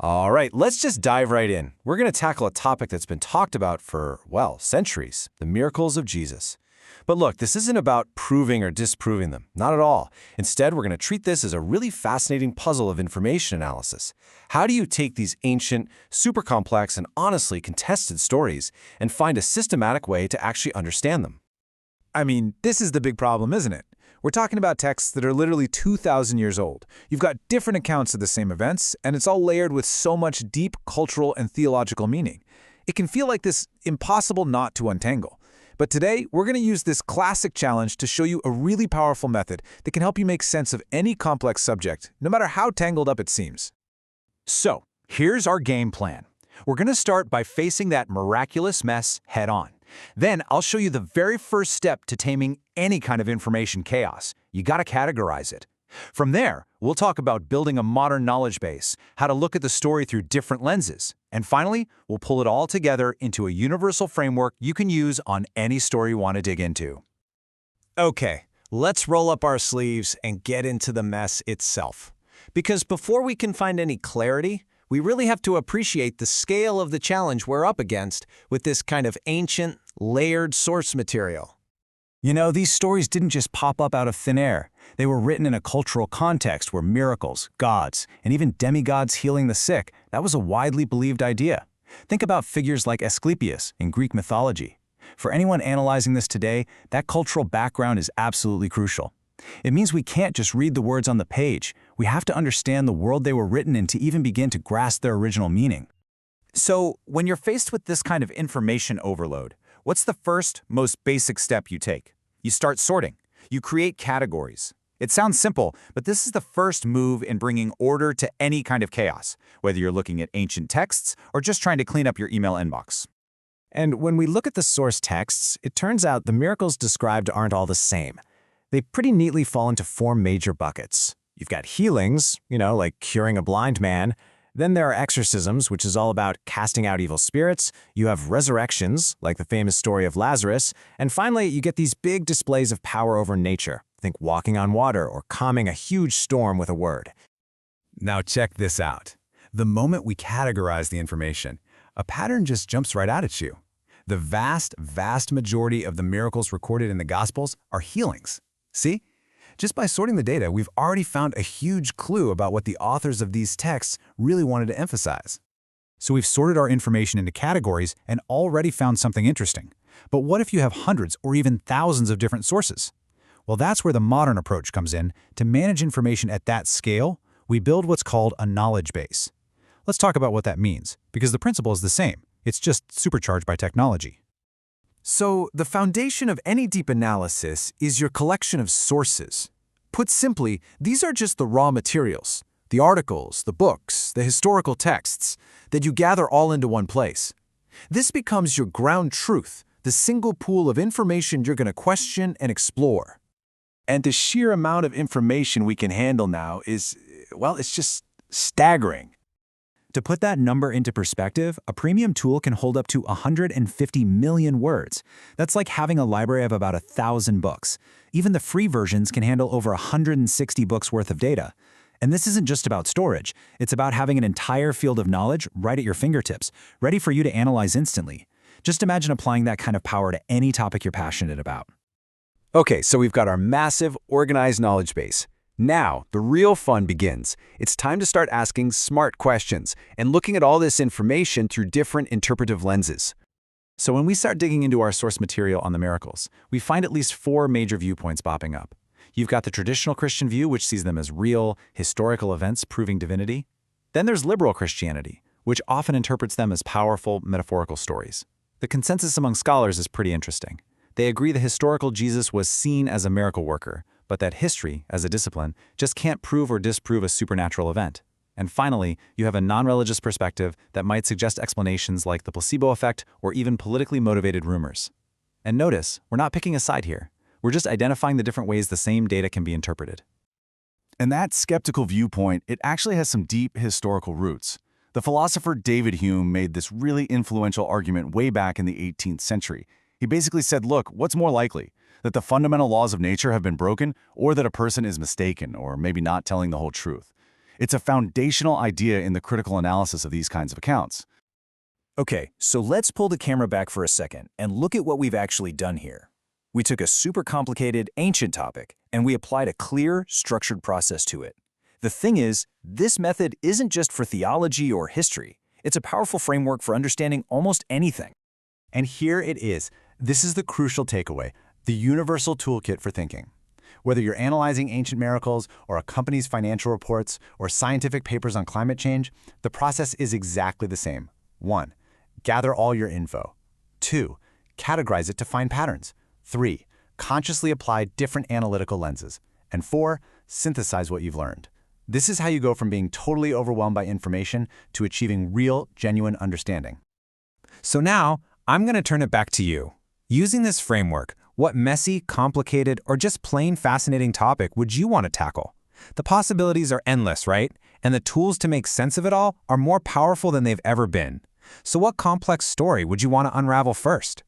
All right, let's just dive right in. We're going to tackle a topic that's been talked about for, well, centuries, the miracles of Jesus. But look, this isn't about proving or disproving them, not at all. Instead, we're going to treat this as a really fascinating puzzle of information analysis. How do you take these ancient, super complex, and honestly contested stories and find a systematic way to actually understand them? I mean, this is the big problem, isn't it? We're talking about texts that are literally 2,000 years old. You've got different accounts of the same events, and it's all layered with so much deep cultural and theological meaning. It can feel like this impossible knot to untangle. But today, we're going to use this classic challenge to show you a really powerful method that can help you make sense of any complex subject, no matter how tangled up it seems. So, here's our game plan. We're going to start by facing that miraculous mess head-on. Then I'll show you the very first step to taming any kind of information chaos. You gotta categorize it. From there, we'll talk about building a modern knowledge base, how to look at the story through different lenses, and finally, we'll pull it all together into a universal framework you can use on any story you want to dig into. Okay, let's roll up our sleeves and get into the mess itself. Because before we can find any clarity, we really have to appreciate the scale of the challenge we're up against with this kind of ancient, layered source material. You know, these stories didn't just pop up out of thin air. They were written in a cultural context where miracles, gods, and even demigods healing the sick, that was a widely believed idea. Think about figures like Asclepius in Greek mythology. For anyone analyzing this today, that cultural background is absolutely crucial. It means we can't just read the words on the page. We have to understand the world they were written in to even begin to grasp their original meaning. So, when you're faced with this kind of information overload, what's the first, most basic step you take? You start sorting. You create categories. It sounds simple, but this is the first move in bringing order to any kind of chaos, whether you're looking at ancient texts or just trying to clean up your email inbox. And when we look at the source texts, it turns out the miracles described aren't all the same. They pretty neatly fall into four major buckets. You've got healings, like curing a blind man. Then there are exorcisms, which is all about casting out evil spirits. You have resurrections, like the famous story of Lazarus. And finally, you get these big displays of power over nature. Think walking on water or calming a huge storm with a word. Now check this out. The moment we categorize the information, a pattern just jumps right out at you. The vast, vast majority of the miracles recorded in the Gospels are healings. See? Just by sorting the data, we've already found a huge clue about what the authors of these texts really wanted to emphasize. So we've sorted our information into categories and already found something interesting. But what if you have hundreds or even thousands of different sources? Well, that's where the modern approach comes in. To manage information at that scale, we build what's called a knowledge base. Let's talk about what that means, because the principle is the same. It's just supercharged by technology. So, the foundation of any deep analysis is your collection of sources. Put simply, these are just the raw materials, the articles, the books, the historical texts, that you gather all into one place. This becomes your ground truth, the single pool of information you're going to question and explore. And the sheer amount of information we can handle now is, well, it's just staggering. To put that number into perspective, a premium tool can hold up to 150 million words. That's like having a library of about 1,000 books. Even the free versions can handle over 160 books worth of data. And this isn't just about storage. It's about having an entire field of knowledge right at your fingertips, ready for you to analyze instantly. Just imagine applying that kind of power to any topic you're passionate about. Okay, so we've got our massive, organized knowledge base. Now, the real fun begins. It's time to start asking smart questions and looking at all this information through different interpretive lenses. So when we start digging into our source material on the miracles, we find at least four major viewpoints popping up. You've got the traditional Christian view, which sees them as real, historical events proving divinity. Then there's liberal Christianity, which often interprets them as powerful, metaphorical stories. The consensus among scholars is pretty interesting. They agree the historical Jesus was seen as a miracle worker, but that history, as a discipline, just can't prove or disprove a supernatural event. And finally, you have a non-religious perspective that might suggest explanations like the placebo effect or even politically motivated rumors. And notice, we're not picking a side here. We're just identifying the different ways the same data can be interpreted. And that skeptical viewpoint, it actually has some deep historical roots. The philosopher David Hume made this really influential argument way back in the 18th century. He basically said, look, what's more likely? That the fundamental laws of nature have been broken, or that a person is mistaken, or maybe not telling the whole truth? It's a foundational idea in the critical analysis of these kinds of accounts. Okay, so let's pull the camera back for a second and look at what we've actually done here. We took a super complicated, ancient topic, and we applied a clear, structured process to it. The thing is, this method isn't just for theology or history. It's a powerful framework for understanding almost anything. And here it is. This is the crucial takeaway, the universal toolkit for thinking. Whether you're analyzing ancient miracles or a company's financial reports or scientific papers on climate change, the process is exactly the same. 1. Gather all your info. 2. Categorize it to find patterns. 3. Consciously apply different analytical lenses. And 4. Synthesize what you've learned. This is how you go from being totally overwhelmed by information to achieving real, genuine understanding. So now, I'm going to turn it back to you. Using this framework, what messy, complicated, or just plain fascinating topic would you want to tackle? The possibilities are endless, right? And the tools to make sense of it all are more powerful than they've ever been. So what complex story would you want to unravel first?